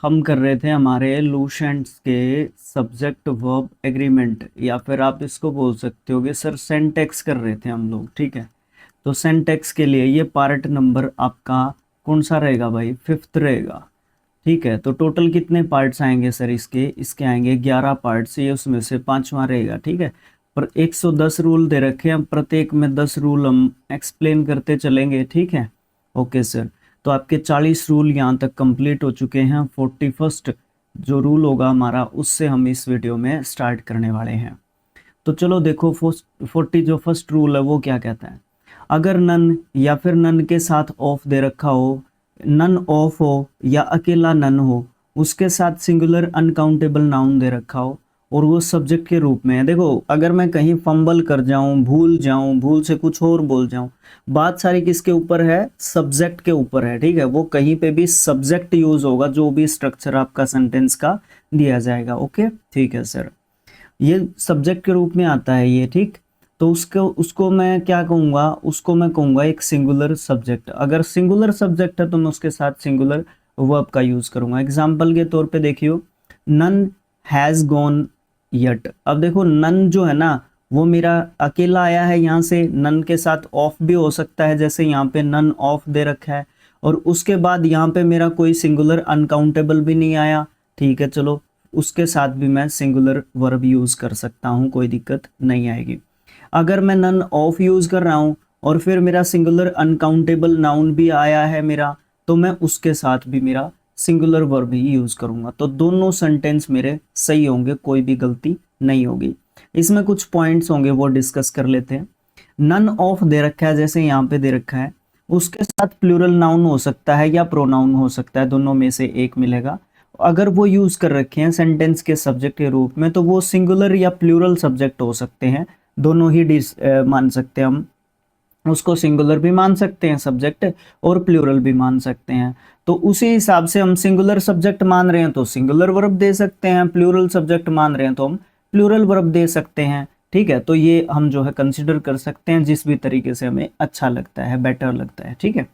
हम कर रहे थे हमारे लूसेंट्स के सब्जेक्ट वर्ब एग्रीमेंट, या फिर आप इसको बोल सकते हो कि सर सेंटेक्स कर रहे थे हम लोग। ठीक है, तो सेंटेक्स के लिए ये पार्ट नंबर आपका कौन सा रहेगा भाई? फिफ्थ रहेगा। ठीक है, तो टोटल कितने पार्ट्स आएंगे सर? इसके आएंगे 11 पार्ट्स, ये उसमें से पांचवा रहेगा। ठीक है, पर 110 रूल दे रखे हैं, प्रत्येक में 10 रूल हम एक्सप्लेन करते चलेंगे। ठीक है, ओके सर। तो आपके 40 रूल यहाँ तक कंप्लीट हो चुके हैं। 41st जो रूल होगा हमारा, उससे हम इस वीडियो में स्टार्ट करने वाले हैं। तो चलो देखो, 40 जो फर्स्ट रूल है वो क्या कहता है? अगर नन या फिर नन के साथ ऑफ दे रखा हो, नन ऑफ हो या अकेला नन हो, उसके साथ सिंगुलर अनकाउंटेबल नाउन दे रखा हो और वो सब्जेक्ट के रूप में है। देखो, अगर मैं कहीं फंबल कर जाऊं, भूल से कुछ और बोल जाऊं, बात सारी किसके ऊपर है? सब्जेक्ट के ऊपर है। ठीक है, वो कहीं पे भी सब्जेक्ट यूज होगा, जो भी स्ट्रक्चर आपका सेंटेंस का दिया जाएगा। ओके, ठीक है सर, ये सब्जेक्ट के रूप में आता है ये। ठीक, तो उसको उसको मैं क्या कहूँगा? उसको मैं कहूँगा एक सिंगुलर सब्जेक्ट। अगर सिंगुलर सब्जेक्ट है तो मैं उसके साथ सिंगुलर वर्ब का यूज करूंगा। एग्जाम्पल के तौर पे देखियो, नन हैज गॉन यट। अब देखो, नन जो है ना, वो मेरा अकेला आया है। यहाँ से नन के साथ ऑफ भी हो सकता है, जैसे यहाँ पे नन ऑफ दे रखा है, और उसके बाद यहाँ पे मेरा कोई सिंगुलर अनकाउंटेबल भी नहीं आया। ठीक है, चलो उसके साथ भी मैं सिंगुलर वर्ब यूज कर सकता हूँ, कोई दिक्कत नहीं आएगी। अगर मैं नन ऑफ यूज कर रहा हूँ और फिर मेरा सिंगुलर अनकाउंटेबल नाउन भी आया है मेरा, तो मैं उसके साथ भी मेरा सिंगुलर वर्ब ही यूज करूंगा। तो दोनों सेंटेंस मेरे सही होंगे, कोई भी गलती नहीं होगी। इसमें कुछ पॉइंट्स होंगे, वो डिस्कस कर लेते हैं। नन ऑफ दे रखा है, जैसे यहाँ पे दे रखा है, उसके साथ प्लूरल नाउन हो सकता है या प्रोनाउन हो सकता है, दोनों में से एक मिलेगा। अगर वो यूज कर रखे हैं सेंटेंस के सब्जेक्ट के रूप में, तो वो सिंगुलर या प्लूरल सब्जेक्ट हो सकते हैं। दोनों ही मान सकते हैं हम उसको, सिंगुलर भी मान सकते हैं सब्जेक्ट और प्लूरल भी मान सकते हैं। तो उसी हिसाब से हम सिंगुलर सब्जेक्ट मान रहे हैं तो सिंगुलर वर्ब दे सकते हैं, प्लूरल सब्जेक्ट मान रहे हैं तो हम प्लूरल वर्ब दे सकते हैं। ठीक है, तो ये हम जो है कंसिडर कर सकते हैं, जिस भी तरीके से हमें अच्छा लगता है, बेटर लगता है। ठीक है,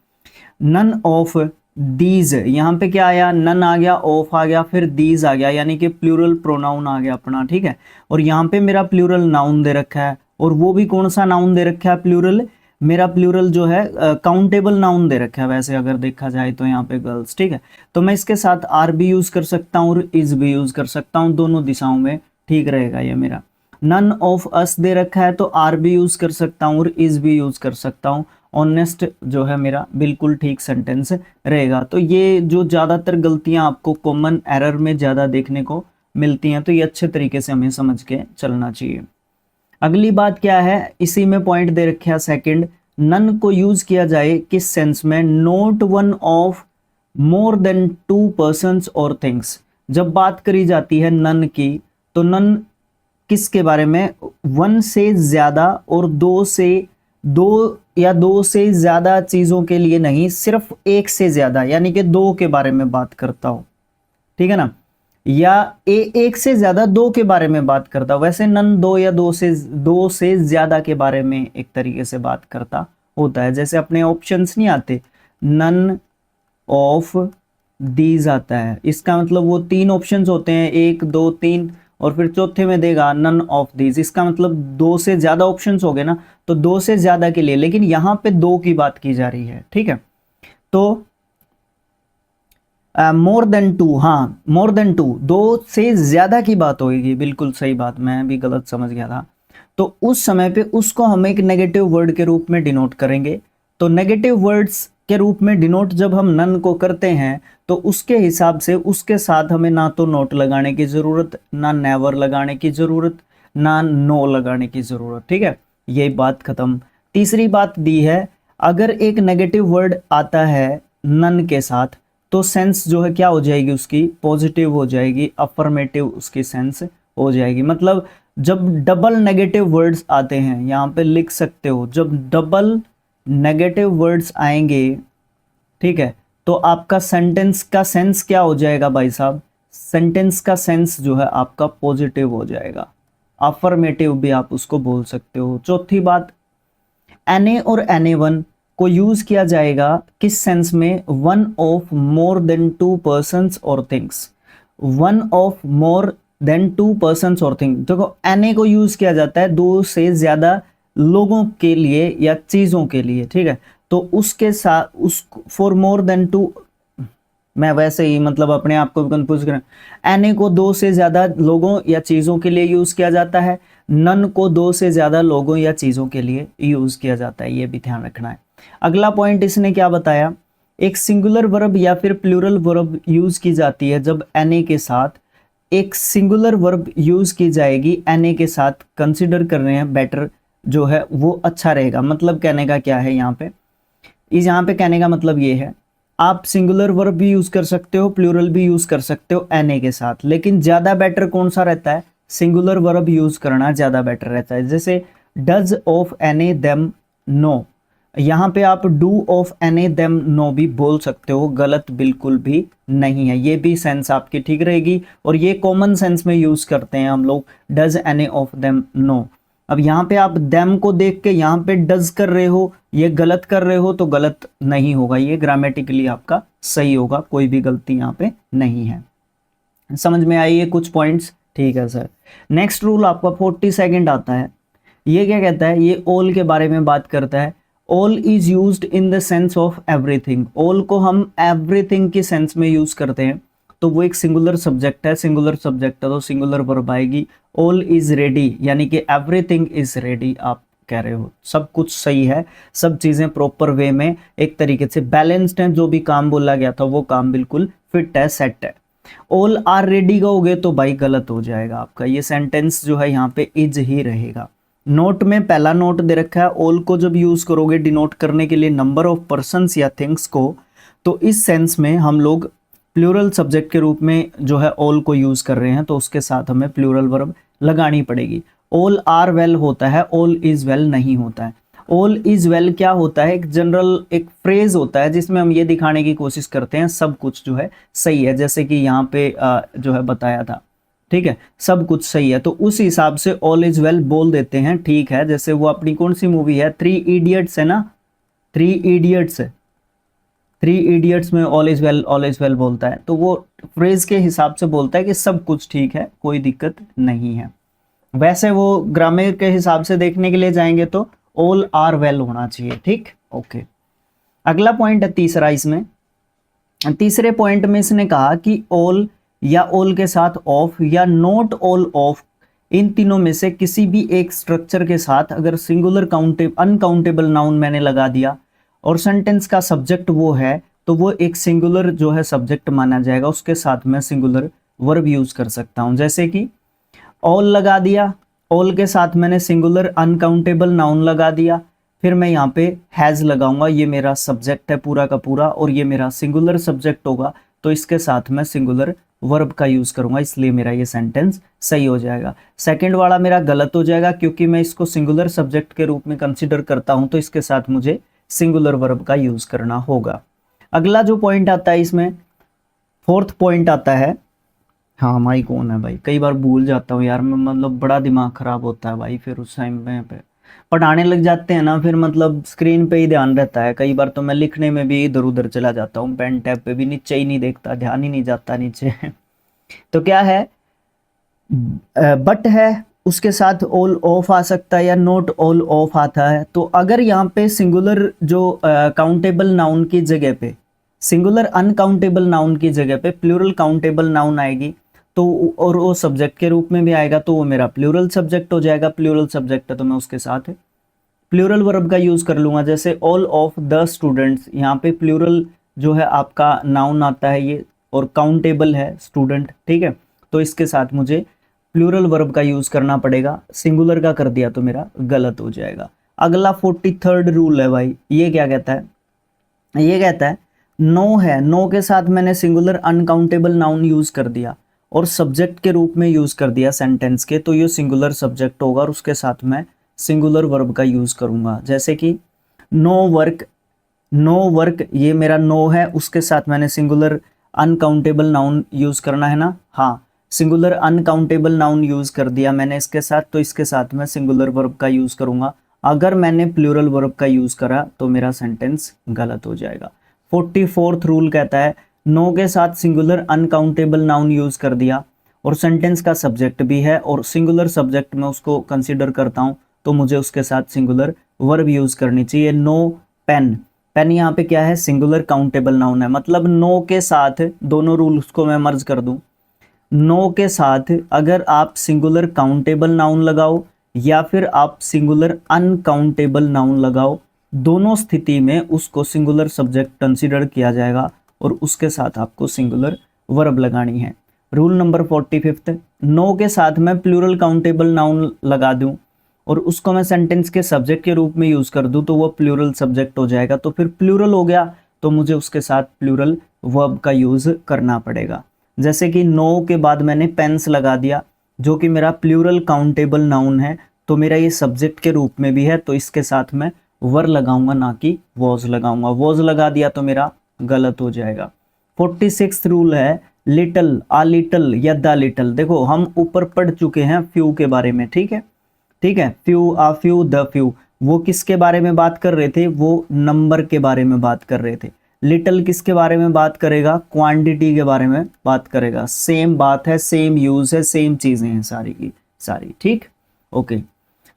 नन ऑफ दीज, यहाँ पे क्या आया? नन आ गया, ऑफ आ गया, फिर दीज आ गया, यानी कि प्लूरल प्रोनाउन आ गया अपना। ठीक है, और यहाँ पे मेरा प्लूरल नाउन दे रखा है, और वो भी कौन सा नाउन दे रखा है? प्लूरल। मेरा प्लूरल जो है काउंटेबल नाउन दे रखा है वैसे अगर देखा जाए तो, यहाँ पे गर्ल्स। ठीक है, तो मैं इसके साथ आर भी यूज कर सकता हूँ और इज भी यूज कर सकता हूँ, दोनों दिशाओं में ठीक रहेगा ये मेरा। नन ऑफ अस दे रखा है तो आर भी यूज कर सकता हूँ और इज भी यूज कर सकता हूँ। ऑनेस्ट जो है मेरा बिल्कुल ठीक सेंटेंस रहेगा। तो ये जो ज़्यादातर गलतियां आपको कॉमन एरर में ज़्यादा देखने को मिलती हैं, तो ये अच्छे तरीके से हमें समझ के चलना चाहिए। अगली बात क्या है? इसी में पॉइंट दे रखे है सेकंड, नन को यूज किया जाए किस सेंस में? Note one of more than two persons और थिंग्स। जब बात करी जाती है नन की, तो नन किसके बारे में? वन से ज्यादा और दो से ज्यादा चीजों के लिए नहीं, सिर्फ एक से ज्यादा, यानी कि दो के बारे में बात करता हो। ठीक है ना, या एक से ज्यादा दो के बारे में बात करता हो। वैसे नन दो या दो से ज्यादा के बारे में एक तरीके से बात करता होता है। जैसे अपने ऑप्शंस नहीं आते, नन ऑफ दीज आता है, इसका मतलब वो तीन ऑप्शंस होते हैं, एक दो तीन, और फिर चौथे में देगा नन ऑफ दीज, इसका मतलब दो से ज्यादा ऑप्शंस हो गए ना, तो दो से ज्यादा के लिए। लेकिन यहां पे दो की बात की जा रही है। ठीक है, तो मोर देन टू, हाँ मोर देन टू, दो से ज्यादा की बात होगी, बिल्कुल सही बात, मैं भी गलत समझ गया था। तो उस समय पे उसको हम एक नेगेटिव वर्ड के रूप में डिनोट करेंगे। तो नेगेटिव वर्ड्स के रूप में डिनोट जब हम नन को करते हैं, तो उसके हिसाब से उसके साथ हमें ना तो नोट लगाने की जरूरत, ना नेवर लगाने की जरूरत, ना नो लगाने की जरूरत। ठीक है, यही बात खत्म। तीसरी बात दी है, अगर एक नेगेटिव वर्ड आता है नन के साथ, तो सेंस जो है क्या हो जाएगी उसकी? पॉजिटिव हो जाएगी, अफर्मेटिव उसकी सेंस हो जाएगी। मतलब जब डबल नेगेटिव वर्ड्स आते हैं, यहाँ पे लिख सकते हो, जब डबल नेगेटिव वर्ड्स आएंगे, ठीक है, तो आपका सेंटेंस का सेंस क्या हो जाएगा भाई साहब? सेंटेंस का सेंस जो है आपका पॉजिटिव हो जाएगा, अफर्मेटिव भी आप उसको बोल सकते हो। चौथी बात, एने और एने वन, को यूज किया जाएगा किस सेंस में, one of more than two persons और things, one of more than two persons और थिंग। देखो एने को यूज किया जाता है दो से ज्यादा लोगों के लिए या चीजों के लिए, ठीक है। तो उसके साथ उस फॉर मोर देन टू, मैं वैसे ही मतलब अपने आप को भी कंफ्यूज कर, एने को दो से ज्यादा लोगों या चीजों के लिए यूज किया जाता है, नन को दो से ज्यादा लोगों या चीजों के लिए यूज किया जाता है, ये भी ध्यान रखना है। अगला पॉइंट इसने क्या बताया, एक सिंगुलर वर्ब या फिर प्लूरल वर्ब यूज की जाती है जब एने के साथ, एक सिंगुलर वर्ब यूज की जाएगी एने के साथ, कंसिडर कर रहे हैं बेटर जो है वो अच्छा रहेगा। मतलब कहने का क्या है यहाँ पे, इस यहाँ पे कहने का मतलब ये है, आप सिंगुलर वर्ब भी यूज कर सकते हो, प्लूरल भी यूज कर सकते हो एने के साथ, लेकिन ज्यादा बेटर कौन सा रहता है, सिंगुलर वर्ब यूज करना ज्यादा बेटर रहता है। जैसे डज ऑफ एने देम नो, यहाँ पे आप डू ऑफ एने देम नो भी बोल सकते हो, गलत बिल्कुल भी नहीं है, ये भी सेंस आपकी ठीक रहेगी। और ये कॉमन सेंस में यूज करते हैं हम लोग, डज एने ऑफ देम नो। अब यहाँ पे आप देम को देख के यहाँ पे डज कर रहे हो, ये गलत कर रहे हो तो गलत नहीं होगा, ये ग्रामेटिकली आपका सही होगा, कोई भी गलती यहाँ पे नहीं है। समझ में आई ये कुछ पॉइंट्स, ठीक है सर। नेक्स्ट रूल आपका 42 आता है, ये क्या कहता है, ये ऑल के बारे में बात करता है। All is used in the sense of everything, all को हम एवरीथिंग की सेंस में यूज करते हैं, तो वो एक सिंगुलर सब्जेक्ट है, सिंगुलर सब्जेक्ट है तो सिंगुलर वर्ब आएगी। ऑल इज रेडी, यानी कि एवरीथिंग इज रेडी, आप कह रहे हो सब कुछ सही है, सब चीजें प्रॉपर वे में एक तरीके से बैलेंस्ड हैं, जो भी काम बोला गया था वो काम बिल्कुल फिट है, सेट है। ऑल आर रेडी कहोगे तो भाई गलत हो जाएगा आपका, ये सेंटेंस जो है यहाँ पे इज ही रहेगा। नोट में पहला नोट दे रखा है, ऑल को जब यूज करोगे डिनोट करने के लिए नंबर ऑफ पर्सन्स या थिंग्स को, तो इस सेंस में हम लोग प्लूरल सब्जेक्ट के रूप में जो है ऑल को यूज कर रहे हैं, तो उसके साथ हमें प्लूरल वर्ब लगानी पड़ेगी। ऑल आर वेल होता है, ऑल इज वेल नहीं होता है। ऑल इज वेल क्या होता है, एक जनरल एक फ्रेज होता है जिसमें हम ये दिखाने की कोशिश करते हैं सब कुछ जो है सही है, जैसे कि यहाँ पे जो है बताया था, ठीक है, सब कुछ सही है, तो उस हिसाब से ऑल इज वेल बोल देते हैं, ठीक है। जैसे वो अपनी कौन सी मूवी है, 3 इडियट्स है ना, 3 इडियट्स है, 3 इडियट्स में ऑल इज वेल बोलता है, तो वो फ्रेज के हिसाब से बोलता है कि सब कुछ ठीक है, कोई दिक्कत नहीं है। वैसे वो ग्रामर के हिसाब से देखने के लिए जाएंगे तो ऑल आर वेल होना चाहिए, ठीक, ओके। अगला पॉइंट है तीसरा, इसमें तीसरे पॉइंट में इसने कहा कि ऑल या ऑल के साथ ऑफ या नॉट ऑल ऑफ, इन तीनों में से किसी भी एक स्ट्रक्चर के साथ अगर सिंगुलर अनकाउंटेबल नाउन मैंने लगा दिया और सेंटेंस का सब्जेक्ट वो है, तो वो एक सिंगुलर जो है सब्जेक्ट माना जाएगा, उसके साथ मैं सिंगुलर वर्ब यूज कर सकता हूं। जैसे कि ऑल लगा दिया, ऑल के साथ मैंने सिंगुलर अनकाउंटेबल नाउन लगा दिया, फिर मैं यहाँ पे हैज लगाऊंगा, ये मेरा सब्जेक्ट है पूरा का पूरा और ये मेरा सिंगुलर सब्जेक्ट होगा, तो इसके साथ मैं सिंगुलर वर्ब का यूज करूंगा, इसलिए मेरा ये सेंटेंस सही हो जाएगा। सेकंड वाला मेरा गलत हो जाएगा क्योंकि मैं इसको सिंगुलर सब्जेक्ट के रूप में कंसिडर करता हूं, तो इसके साथ मुझे सिंगुलर वर्ब का यूज करना होगा। अगला जो पॉइंट आता है इसमें, फोर्थ पॉइंट आता है, हाँ माइक ऑन है भाई, कई बार भूल जाता हूँ यार मैं, मतलब बड़ा दिमाग खराब होता है भाई, फिर उस टाइम पे पढ़ाने लग जाते हैं ना, फिर मतलब स्क्रीन पे ही ध्यान रहता है, कई बार तो मैं लिखने में भी इधर उधर चला जाता हूँ, पेन टैब पे भी नीचे ही नहीं देखता, ध्यान ही नहीं जाता नीचे तो क्या है, बट है, उसके साथ ऑल ऑफ आ सकता है या नोट ऑल ऑफ आता है। तो अगर यहाँ पे सिंगुलर जो काउंटेबल नाउन की जगह पे, सिंगुलर अनकाउंटेबल नाउन की जगह पे प्लूरल काउंटेबल नाउन आएगी, तो और वो सब्जेक्ट के रूप में भी आएगा, तो वो मेरा प्लूरल सब्जेक्ट हो जाएगा। प्लूरल सब्जेक्ट है तो मैं उसके साथ प्लूरल वर्ब का यूज कर लूंगा, जैसे ऑल ऑफ द स्टूडेंट्स, यहाँ पे प्लूरल जो है आपका नाउन आता है ये, और काउंटेबल है स्टूडेंट, ठीक है, तो इसके साथ मुझे प्लूरल वर्ब का यूज करना पड़ेगा, सिंगुलर का कर दिया तो मेरा गलत हो जाएगा। अगला 43rd रूल है भाई, ये क्या कहता है, ये कहता है नो है, नो के साथ मैंने सिंगुलर अनकाउंटेबल नाउन यूज कर दिया और सब्जेक्ट के रूप में यूज कर दिया सेंटेंस के, तो ये सिंगुलर सब्जेक्ट होगा और उसके साथ मैं सिंगुलर वर्ब का यूज करूंगा। जैसे कि नो वर्क, नो वर्क ये मेरा नो है, उसके साथ मैंने सिंगुलर अनकाउंटेबल नाउन यूज करना है ना, हाँ सिंगुलर अनकाउंटेबल नाउन यूज कर दिया मैंने इसके साथ, तो इसके साथ मैं सिंगुलर वर्ब का यूज करूंगा। अगर मैंने प्लूरल वर्ब का यूज करा तो मेरा सेंटेंस गलत हो जाएगा। 44th रूल कहता है नो के साथ सिंगुलर अनकाउंटेबल नाउन यूज कर दिया और सेंटेंस का सब्जेक्ट भी है और सिंगुलर सब्जेक्ट में उसको कंसीडर करता हूं तो मुझे उसके साथ सिंगुलर वर्ब यूज करनी चाहिए। नो पेन, पेन यहाँ पे क्या है, सिंगुलर काउंटेबल नाउन है, मतलब नो के साथ दोनों रूल्स को मैं मर्ज कर दूं। नो के साथ अगर आप सिंगुलर काउंटेबल नाउन लगाओ या फिर आप सिंगुलर अनकाउंटेबल नाउन लगाओ, दोनों स्थिति में उसको सिंगुलर सब्जेक्ट कंसीडर किया जाएगा और उसके साथ आपको सिंगुलर वर्ब लगानी है। रूल नंबर 45, नो के साथ मैं प्लूरल काउंटेबल नाउन लगा दूं और उसको मैं सेंटेंस के सब्जेक्ट के रूप में यूज कर दूं तो वो प्लूरल सब्जेक्ट हो जाएगा, तो फिर प्लूरल हो गया तो मुझे उसके साथ प्लूरल वर्ब का यूज करना पड़ेगा। जैसे कि नो के बाद मैंने पेन्स लगा दिया जो कि मेरा प्लूरल काउंटेबल नाउन है, तो मेरा ये सब्जेक्ट के रूप में भी है, तो इसके साथ मैं वर लगाऊंगा ना कि वॉज लगाऊंगा। वॉज लगा दिया तो मेरा गलत हो जाएगा। 46th रूल है लिटल, आ लिटल या द लिटल। देखो हम ऊपर पढ़ चुके हैं फ्यू के बारे में, ठीक है, ठीक है, few, uh few, the few, वो किसके बारे में बात कर रहे थे, वो नंबर के बारे में बात कर रहे थे। लिटल किसके बारे में बात करेगा, क्वांटिटी के बारे में बात करेगा। सेम बात है, सेम यूज है, सेम चीजें हैं सारी की सारी, ठीक, ओके।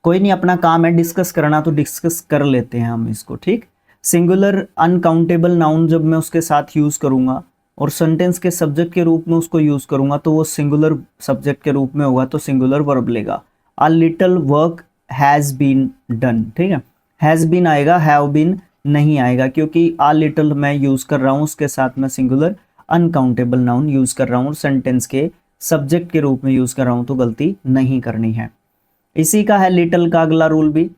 कोई नहीं, अपना काम है डिस्कस करना तो डिस्कस कर लेते हैं हम इसको, ठीक। सिंगुलर अनकाउंटेबल नाउन जब मैं उसके साथ यूज करूंगा और सेंटेंस के सब्जेक्ट के रूप में उसको यूज करूंगा तो वो सिंगुलर सब्जेक्ट के रूप में होगा तो सिंगुलर वर्ब लेगा। A little work has been done, ठीक है, हैज बीन आएगा, हैव बीन नहीं आएगा क्योंकि अ लिटल मैं यूज कर रहा हूं, उसके साथ मैं सिंगुलर अनकाउंटेबल नाउन यूज कर रहा हूं और सेंटेंस के सब्जेक्ट के रूप में यूज कर रहा हूं तो गलती नहीं करनी है। इसी का है लिटल का अगला रूल भी,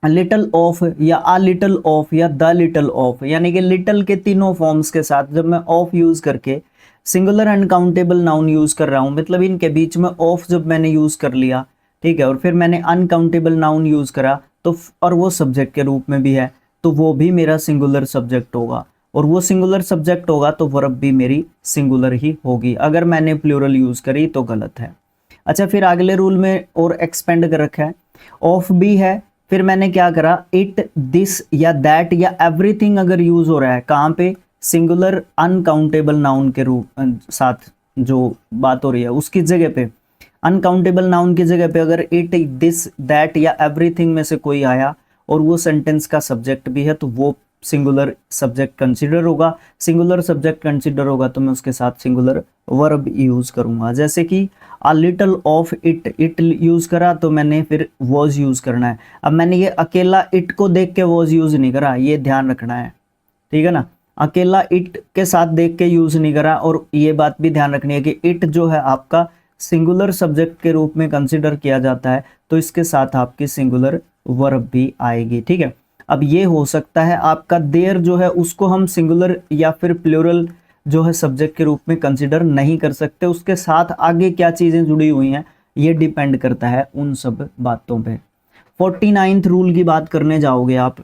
लिटल ऑफ या अ लिटल ऑफ या द लिटल ऑफ, यानी कि लिटल के तीनों फॉर्म्स के साथ जब मैं ऑफ यूज करके सिंगुलर अनकाउंटेबल नाउन यूज कर रहा हूं, मतलब इनके बीच में ऑफ जब मैंने यूज कर लिया, ठीक है, और फिर मैंने अनकाउंटेबल नाउन यूज करा तो और वो सब्जेक्ट के रूप में भी है तो वो भी मेरा सिंगुलर सब्जेक्ट होगा और वो सिंगुलर सब्जेक्ट होगा तो वर्ब भी मेरी सिंगुलर ही होगी। अगर मैंने प्लूरल यूज करी तो गलत है। अच्छा, फिर अगले रूल में और एक्सपेंड कर रखा है, ऑफ भी है, फिर मैंने क्या करा, इट, दिस या दैट या एवरीथिंग अगर यूज हो रहा है कहाँ पे, सिंगुलर अनकाउंटेबल नाउन के रूप साथ जो बात हो रही है उसकी जगह पे, अनकाउंटेबल नाउन की जगह पे अगर इट, दिस, दैट या एवरीथिंग में से कोई आया और वो सेंटेंस का सब्जेक्ट भी है तो वो सिंगुलर सब्जेक्ट कंसीडर होगा। सिंगुलर सब्जेक्ट कंसीडर होगा तो मैं उसके साथ सिंगुलर वर्ब यूज करूंगा। जैसे कि a little of it, it use करा तो मैंने फिर वॉज यूज करना है। अब मैंने ये अकेला इट को देख के वॉज यूज नहीं करा, ये ध्यान रखना है, ठीक है ना, अकेला इट के साथ देख के यूज नहीं करा। और ये बात भी ध्यान रखनी है कि इट जो है आपका सिंगुलर सब्जेक्ट के रूप में कंसीडर किया जाता है तो इसके साथ आपकी सिंगुलर वर्ब भी आएगी, ठीक है। अब ये हो सकता है आपका देयर जो है उसको हम सिंगुलर या फिर प्लूरल जो है सब्जेक्ट के रूप में कंसीडर नहीं कर सकते, उसके साथ आगे क्या चीजें जुड़ी हुई हैं ये डिपेंड करता है उन सब बातों पे। 49th रूल की बात करने जाओगे आप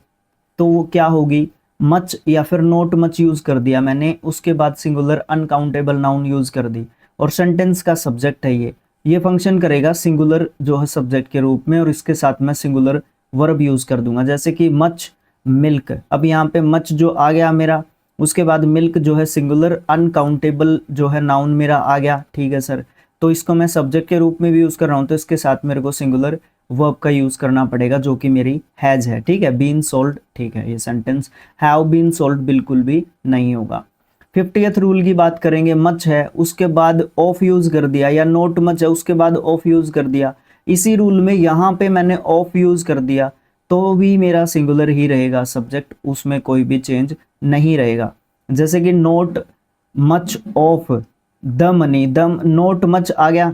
तो वो क्या होगी, मच या फिर नॉट मच यूज कर दिया मैंने, उसके बाद सिंगुलर अनकाउंटेबल नाउन यूज कर दी और सेंटेंस का सब्जेक्ट है ये फंक्शन करेगा सिंगुलर जो है सब्जेक्ट के रूप में और इसके साथ मैं सिंगुलर वर्ब यूज कर दूंगा। जैसे कि मच मिल्क, अब यहाँ पे मच जो आ गया मेरा, उसके बाद मिल्क जो है सिंगुलर अनकाउंटेबल जो है नाउन मेरा आ गया, ठीक है सर, तो इसको मैं सब्जेक्ट के रूप में भी यूज कर रहा हूँ तो इसके साथ मेरे को सिंगुलर वर्ब का यूज करना पड़ेगा जो कि मेरी हैज है, ठीक है, बीन सोल्ड, ठीक है, ये सेंटेंस हैव बीन सोल्ड बिल्कुल भी नहीं होगा। 50th रूल की बात करेंगे, मच है उसके बाद ऑफ यूज कर दिया या नोट मच है उसके बाद ऑफ यूज कर दिया, इसी रूल में यहाँ पे मैंने ऑफ यूज कर दिया तो भी मेरा सिंगुलर ही रहेगा सब्जेक्ट, उसमें कोई भी चेंज नहीं रहेगा। जैसे कि not much of the money, the not much आ गया,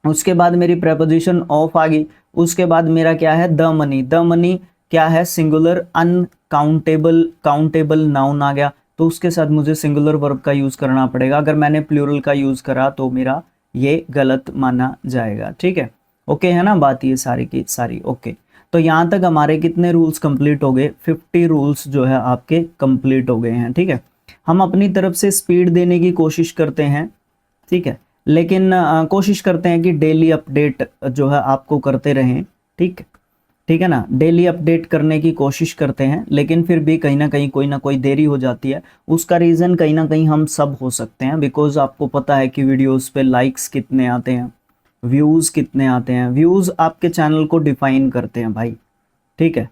उसके बाद मेरी प्रेपोजिशन ऑफ आ गई, उसके बाद मेरा क्या है, द मनी, द मनी क्या है, सिंगुलर अनकाउंटेबल काउंटेबल नाउन आ गया तो उसके साथ मुझे सिंगुलर वर्ब का यूज करना पड़ेगा। अगर मैंने प्लूरल का यूज करा तो मेरा ये गलत माना जाएगा, ठीक है, ओके है ना बात ये सारी की सारी, ओके। तो यहाँ तक हमारे कितने रूल्स कंप्लीट हो गए, 50 रूल्स जो है आपके कंप्लीट हो गए हैं, ठीक है। हम अपनी तरफ से स्पीड देने की कोशिश करते हैं, ठीक है, लेकिन कोशिश करते हैं कि डेली अपडेट जो है आपको करते रहें, ठीक। ठीक है ना, डेली अपडेट करने की कोशिश करते हैं, लेकिन फिर भी कहीं ना कोई देरी हो जाती है। उसका रीज़न कहीं ना कहीं हम सब हो सकते हैं, बिकॉज आपको पता है कि वीडियोस पे लाइक्स कितने आते हैं, व्यूज़ कितने आते हैं। व्यूज़ आपके चैनल को डिफाइन करते हैं भाई, ठीक है।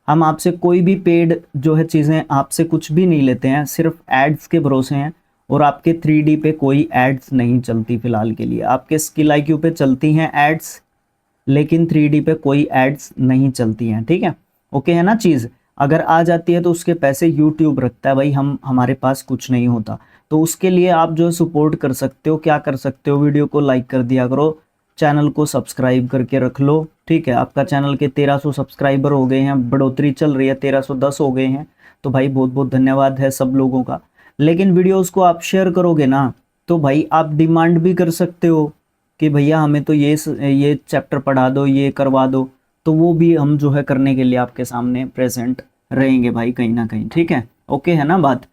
हम आपसे कोई भी पेड जो है चीज़ें आपसे कुछ भी नहीं लेते हैं, सिर्फ एड्स के भरोसे हैं। और आपके 3D पे कोई एड्स नहीं चलती फिलहाल के लिए, आपके स्किल IQ पे चलती हैं एड्स, लेकिन 3D पे कोई एड्स नहीं चलती हैं, ठीक है। ओके है ना चीज़, अगर आ जाती है तो उसके पैसे यूट्यूब रखता है भाई, हम हमारे पास कुछ नहीं होता। तो उसके लिए आप जो सपोर्ट कर सकते हो, क्या कर सकते हो, वीडियो को लाइक कर दिया करो, चैनल को सब्सक्राइब करके रख लो, ठीक है। आपका चैनल के 1300 सब्सक्राइबर हो गए हैं, बढ़ोतरी चल रही है, 1310 हो गए हैं। तो भाई बहुत बहुत धन्यवाद है सब लोगों का। लेकिन वीडियोस को आप शेयर करोगे ना, तो भाई आप डिमांड भी कर सकते हो कि भैया हमें तो ये चैप्टर पढ़ा दो, ये करवा दो। तो वो भी हम जो है करने के लिए आपके सामने प्रेजेंट रहेंगे भाई, कहीं ना कहीं, ठीक है। ओके है ना बात,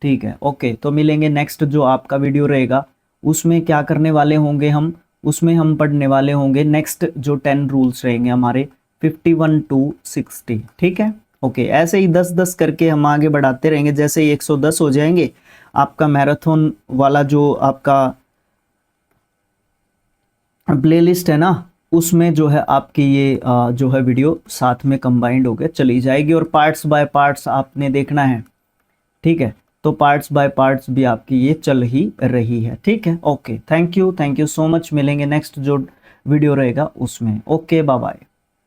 ठीक है। ओके, तो मिलेंगे नेक्स्ट जो आपका वीडियो रहेगा, उसमें क्या करने वाले होंगे हम, उसमें हम पढ़ने वाले होंगे नेक्स्ट जो 10 रूल्स रहेंगे हमारे 51 to 60, ठीक है। ओके, ऐसे ही 10-10 करके हम आगे बढ़ाते रहेंगे, जैसे ही 110 हो जाएंगे, आपका मैराथन वाला जो आपका प्लेलिस्ट है ना, उसमें जो है आपकी ये जो है वीडियो साथ में कंबाइंड होकर चली जाएगी, और पार्ट्स बाय पार्ट्स आपने देखना है, ठीक है। तो पार्ट्स बाय पार्ट्स भी आपकी ये चल ही रही है, ठीक है। Okay, thank you so much, मिलेंगे नेक्स्ट जो वीडियो रहेगा उसमें। Okay, bye bye.